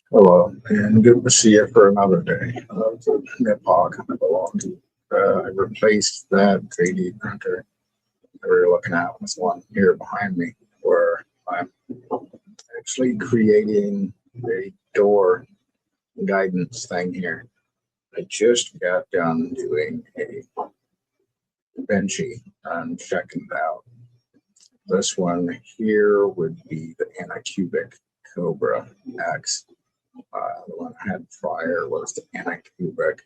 Hello, and good to see you for another day of the Nepal kind of belong to. I replaced that 3D printer that we were looking at with one here behind me, where I'm actually creating a door guidance thing here. I just got done doing a benchy and checking it out. This one here would be the Anycubic Kobra X. The one I had prior was the Anycubic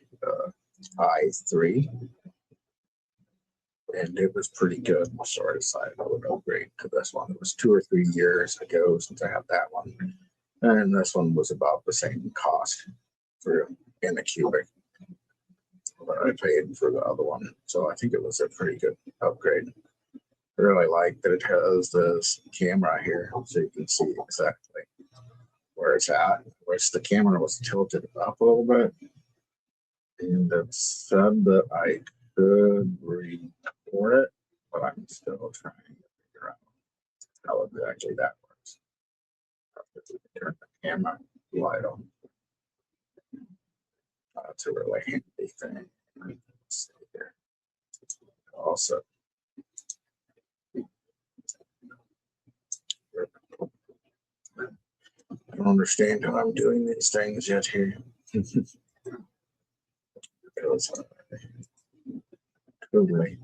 I3, and it was pretty good. So I decided I would upgrade to this one. It was 2 or 3 years ago since I had that one, and this one was about the same cost for Anycubic that I paid for the other one. So I think it was a pretty good upgrade. I really like that it has this camera here, so you can see exactly where it's at. Whereas the camera was tilted up a little bit, and it said that I could record it, but I'm still trying to figure out how exactly that works. Turn the camera light on. That's a really handy thing. Let's see here. Also, I don't understand how I'm doing these things yet here. Because totally.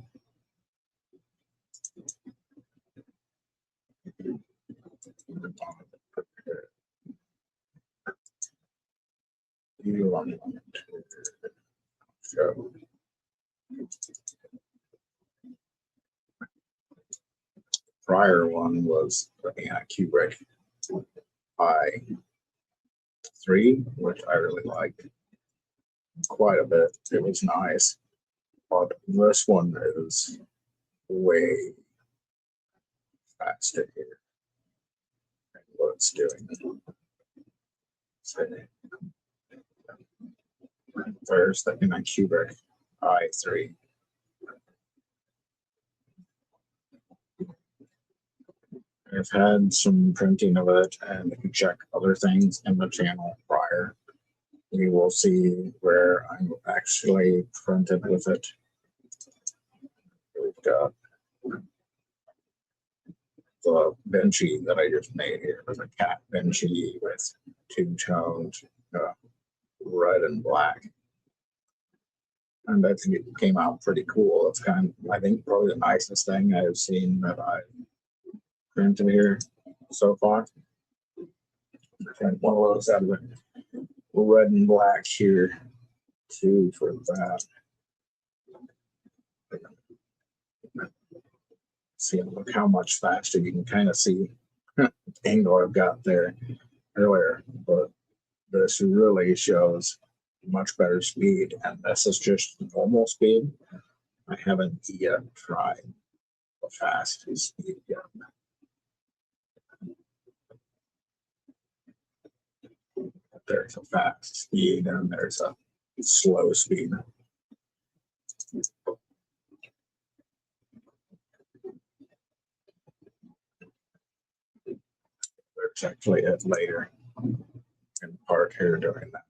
You want to show. Prior one was the Anycubic I3, which I really liked quite a bit. It was nice, but this one is way faster here and what it's doing. So there's the Anycubic I3. I've had some printing of it, and if you check other things in the channel prior, you will see where I'm actually printed with it. We've got the benchy that I just made here with a cat benchy with two-toned red and black. And I think it came out pretty cool. It's kind of, I think, probably the nicest thing I've seen that I've printed here so far. And one of those out of the red and black here too for that. See, look how much faster you can kind of see the angle I've got there earlier, but this really shows much better speed, and this is just normal speed. I haven't yet tried the fast speed yet. There's a fast speed and there's a slow speed. There's actually it later in part here doing that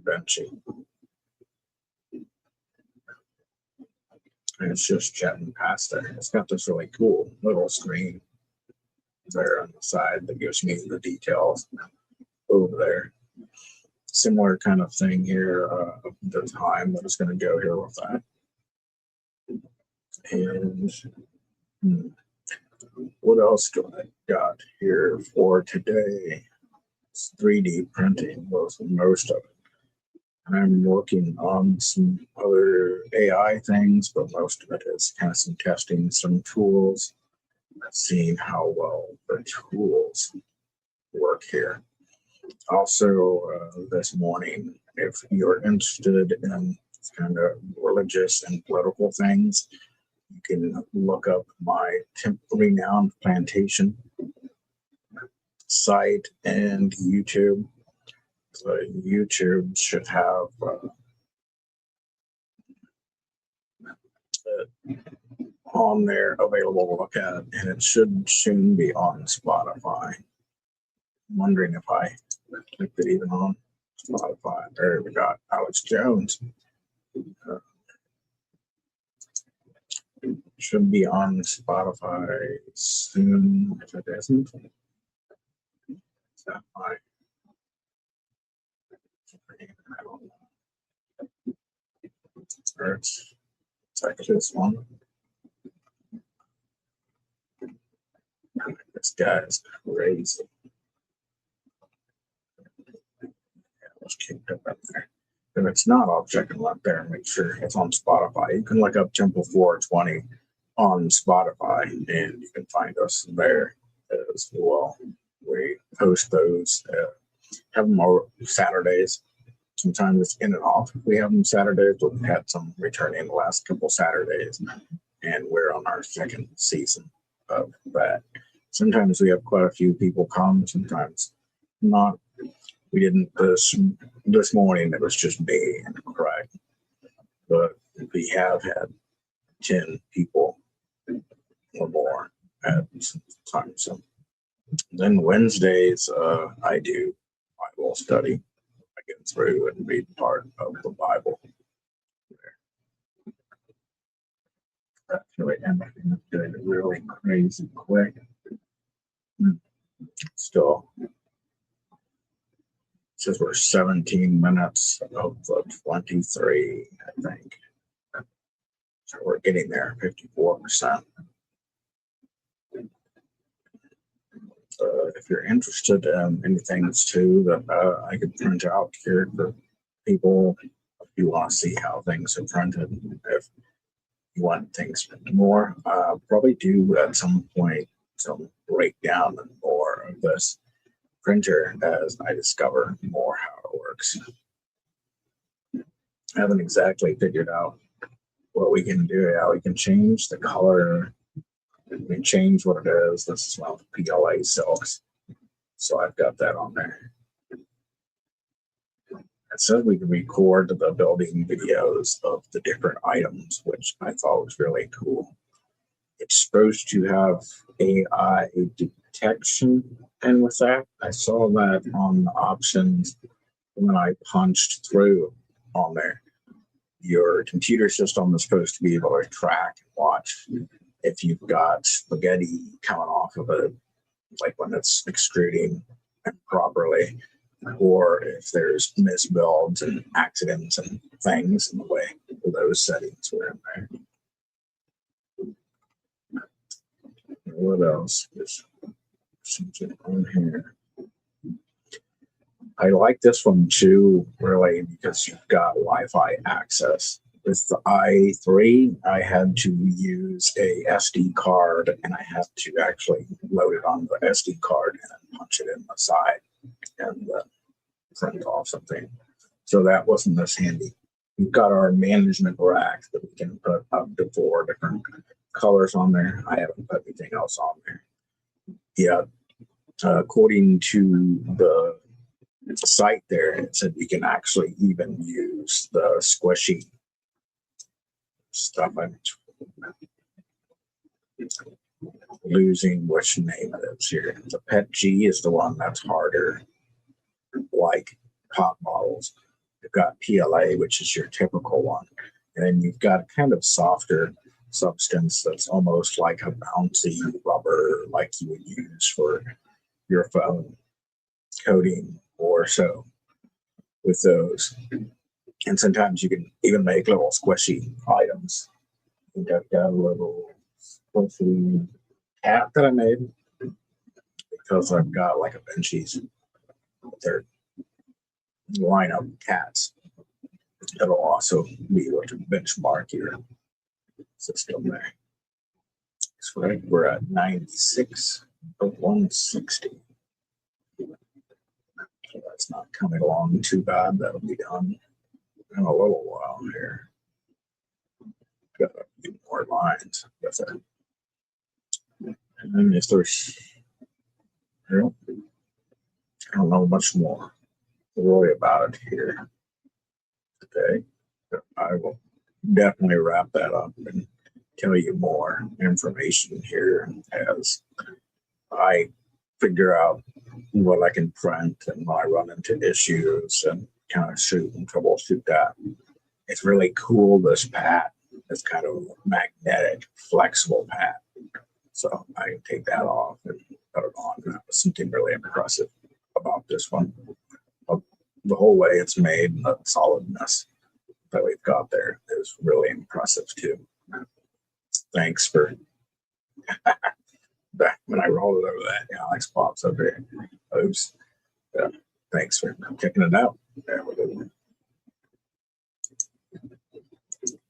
benchy. And it's just jetting past there. It's got this really cool little screen there on the side that gives me the details over there. Similar kind of thing here, the time that is going to go here with that. And what else do I got here for today? It's 3D printing was most of it. I'm working on some other AI things, but most of it is kind of some testing, some tools, seeing how well the tools work here. Also, this morning, if you're interested in kind of religious and political things, you can look up my renowned plantation site and YouTube. So YouTube should have on there available to look at, and it should soon be on Spotify. wondering if I clicked it even on Spotify. There we got Alex Jones. Should be on Spotify soon. If it isn't, it's not my. I don't know. Or it's like this one. This guy is crazy. Yeah, let's keep it up there. If it's not, I'll check it out there and make sure it's on Spotify. You can look up Temple 420 on Spotify and you can find us there as well. We post those, have them all Saturdays. Sometimes it's in and off. We have them Saturdays, but we've had some returning the last couple Saturdays, and we're on our second season of that. Sometimes we have quite a few people come, sometimes not. We didn't this morning. It was just me and Craig, but we have had 10 people or more at some time. So then Wednesdays, I do Bible study. I get through and read part of the Bible. Actually, everything is doing it really crazy quick. Still, it says we're 17 minutes of the 23, I think. So we're getting there, 54%. If you're interested in anything too that I could print out here for people, if you want to see how things are printed, if you want things more, probably do at some point some breakdown and more of this printer as I discover more how it works. I haven't exactly figured out what we can do. How we can change the color. We can change what it is. This is one of the PLA silks. So I've got that on there. It said we can record the building videos of the different items, which I thought was really cool. It's supposed to have AI detection, and with that, I saw that on the options when I punched through on there. Your computer system is supposed to be able to track and watch if you've got spaghetti coming off of it, like when it's extruding properly, or if there's misbuilds and accidents and things in the way. Those settings were in there. What else is something on here? I like this one too, really, because you've got Wi-Fi access. With the i3, I had to use a SD card, and I had to actually load it on the SD card and then punch it in the side and print off something. So that wasn't as handy. We've got our management rack that we can put up to 4 different colors on there. I haven't put anything else on there. Yeah, according to the site there, it said we can actually even use the squishy stuff. I'm losing which name it is here. The Pet G is the one that's harder, like pop models. You've got PLA, which is your typical one, and then you've got a kind of softer substance that's almost like a bouncy rubber, like you would use for your phone coating or so with those. And sometimes you can even make little squishy items. I think I've got a little squishy cat that I made because I've got like a Benchies. They're line of cats. It'll also be able to benchmark your system there. So I think we're at 96 of 160. So that's not coming along too bad. That'll be done in a little while here. Got a few more lines with it. And then if there's, I don't know much more to worry about it here today. But I will definitely wrap that up and tell you more information here as I figure out what I can print and when I run into issues and kind of shoot and troubleshoot that. It's really cool, this pad. It's kind of magnetic, flexible pad. So I can take that off and put it on. That was something really impressive about this one. The whole way it's made and the solidness that we've got there is really impressive too. Thanks for back when I rolled it over that Alex pops up here. Oops. Thanks for checking it out. There we